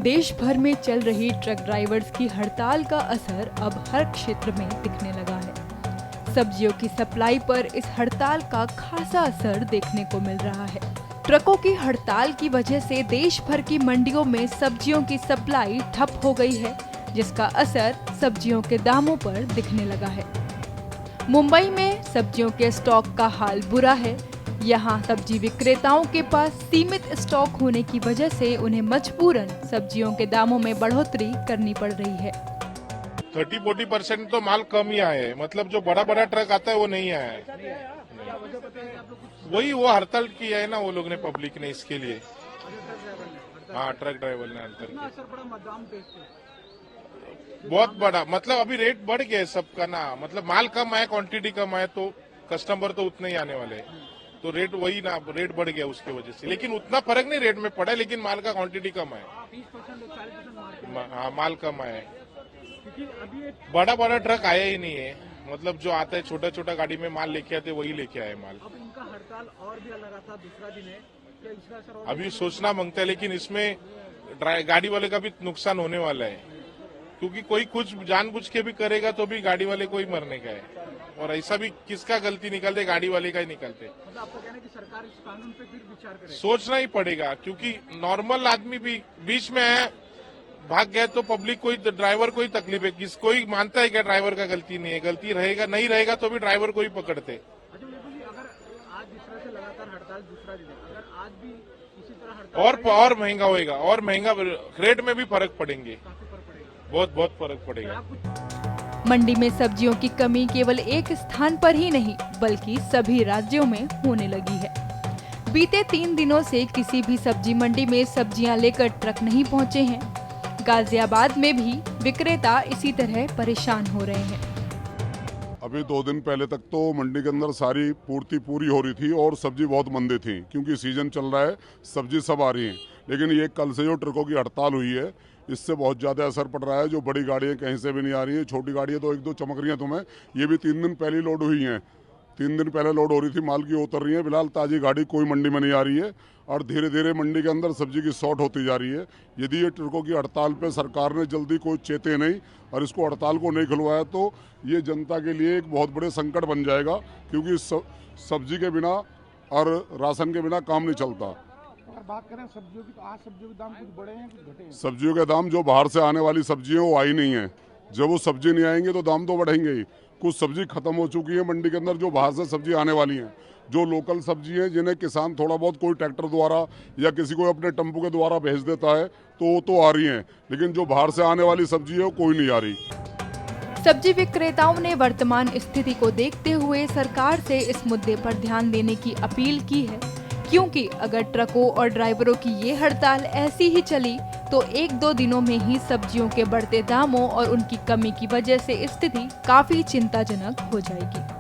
देश भर में चल रही ट्रक ड्राइवर्स की हड़ताल का असर अब हर क्षेत्र में दिखने लगा है। सब्जियों की सप्लाई पर इस हड़ताल का खासा असर देखने को मिल रहा है। ट्रकों की हड़ताल की वजह से देश भर की मंडियों में सब्जियों की सप्लाई ठप हो गई है, जिसका असर सब्जियों के दामों पर दिखने लगा है। मुंबई में सब्जियों के स्टॉक का हाल बुरा है। यहाँ सब्जी विक्रेताओं के पास सीमित स्टॉक होने की वजह से उन्हें मजबूरन सब्जियों के दामों में बढ़ोतरी करनी पड़ रही है। 30-40% तो माल कम ही आए हैं, मतलब जो बड़ा बड़ा ट्रक आता है वो नहीं आया है। वही वो हड़ताल किया है ना वो लोग ने, पब्लिक ने, इसके लिए। हाँ, ट्रक ड्राइवर ने हड़ताल किया। बहुत बड़ा, मतलब अभी रेट बढ़ गया है सबका ना, मतलब माल कम आया, क्वांटिटी कम आया तो कस्टमर तो उतने ही आने वाले हैं, तो रेट वही ना, रेट बढ़ गया उसकी वजह से। लेकिन उतना फर्क नहीं रेट में पड़ा, लेकिन माल का क्वांटिटी कम है। हाँ, माल कम आया है। बड़ा बड़ा ट्रक आया ही नहीं है, मतलब जो आता है छोटा छोटा गाड़ी में माल लेके आते वही लेके आए माल। अब इनका हड़ताल और भी लगातार दूसरा दिन है, क्या इसका असर और अभी सोचना मांगता है, लेकिन इसमें गाड़ी वाले का भी नुकसान होने वाला है, क्योंकि कोई कुछ जानबूझ के भी करेगा तो भी गाड़ी वाले को ही मरने का है, और ऐसा भी किसका गलती निकलते, गाड़ी वाले का ही निकलते। मतलब आपका कहना है कि सरकार इस कानून पे फिर विचार करे? सोचना ही पड़ेगा, क्योंकि नॉर्मल आदमी भी बीच में है, भाग गया तो पब्लिक को ही, ड्राइवर को ही तकलीफ है। किसको ही मानता है क्या ड्राइवर का गलती नहीं है? गलती रहेगा, नहीं रहेगा तो भी ड्राइवर को ही पकड़ते। अच्छा बिल्कुल, अगर आज जिस तरह से लगातार हड़ताल दूसरा दिन है, अगर आज भी इसी तरह हड़ताल और महंगा होएगा, और महंगा रेट में भी फर्क पड़ेंगे, काफी फर्क पड़ेगा, बहुत फर्क पड़ेगा। मंडी में सब्जियों की कमी केवल एक स्थान पर ही नहीं बल्कि सभी राज्यों में होने लगी है। बीते 3 दिनों से किसी भी सब्जी मंडी में सब्जियां लेकर ट्रक नहीं पहुंचे हैं। गाजियाबाद में भी विक्रेता इसी तरह परेशान हो रहे हैं। अभी 2 दिन पहले तक तो मंडी के अंदर सारी पूर्ति पूरी हो रही थी और सब्जी बहुत मंदी थी, क्योंकि सीजन चल रहा है, सब्जी सब आ रही है। लेकिन ये कल से जो ट्रकों की हड़ताल हुई है, इससे बहुत ज़्यादा असर पड़ रहा है। जो बड़ी गाड़ियाँ कहीं से भी नहीं आ रही है, छोटी गाड़ियाँ तो 1-2 चमक रही हैं तुम्हें। ये भी 3 दिन पहले लोड हुई हैं, 3 दिन पहले लोड हो रही थी, माल की उतर रही है। फिलहाल ताज़ी गाड़ी कोई मंडी में नहीं आ रही है और धीरे धीरे मंडी के अंदर सब्जी की शॉर्ट होती जा रही है। यदि ये ट्रकों की हड़ताल पे सरकार ने जल्दी कोई चेते नहीं और इसको हड़ताल को नहीं खुलवाया तो ये जनता के लिए एक बहुत बड़े संकट बन जाएगा, क्योंकि सब्जी के बिना और राशन के बिना काम नहीं चलता। अगर बात करें सब्जियों की, तो आज सब्जियों के दाम कुछ बढ़े हैं कुछ घटे हैं? सब्जियों के दाम, जो बाहर से आने वाली सब्जी है वो आई नहीं है। जब वो सब्जी नहीं आएंगे तो दाम तो बढ़ेंगे ही। कुछ सब्जी खत्म हो चुकी है मंडी के अंदर, जो बाहर से सब्जी आने वाली हैं। जो लोकल सब्जी है, जिन्हें किसान थोड़ा बहुत कोई ट्रैक्टर द्वारा या किसी को अपने टेम्पो के द्वारा भेज देता है, तो वो तो आ रही हैं। लेकिन जो बाहर से आने वाली सब्जी है वो कोई नहीं आ रही। सब्जी विक्रेताओं ने वर्तमान स्थिति को देखते हुए सरकार से इस मुद्दे पर ध्यान देने की अपील की है, क्योंकि अगर ट्रकों और ड्राइवरों की ये हड़ताल ऐसी ही चली तो 1-2 दिनों में ही सब्जियों के बढ़ते दामों और उनकी कमी की वजह से स्थिति काफी चिंताजनक हो जाएगी।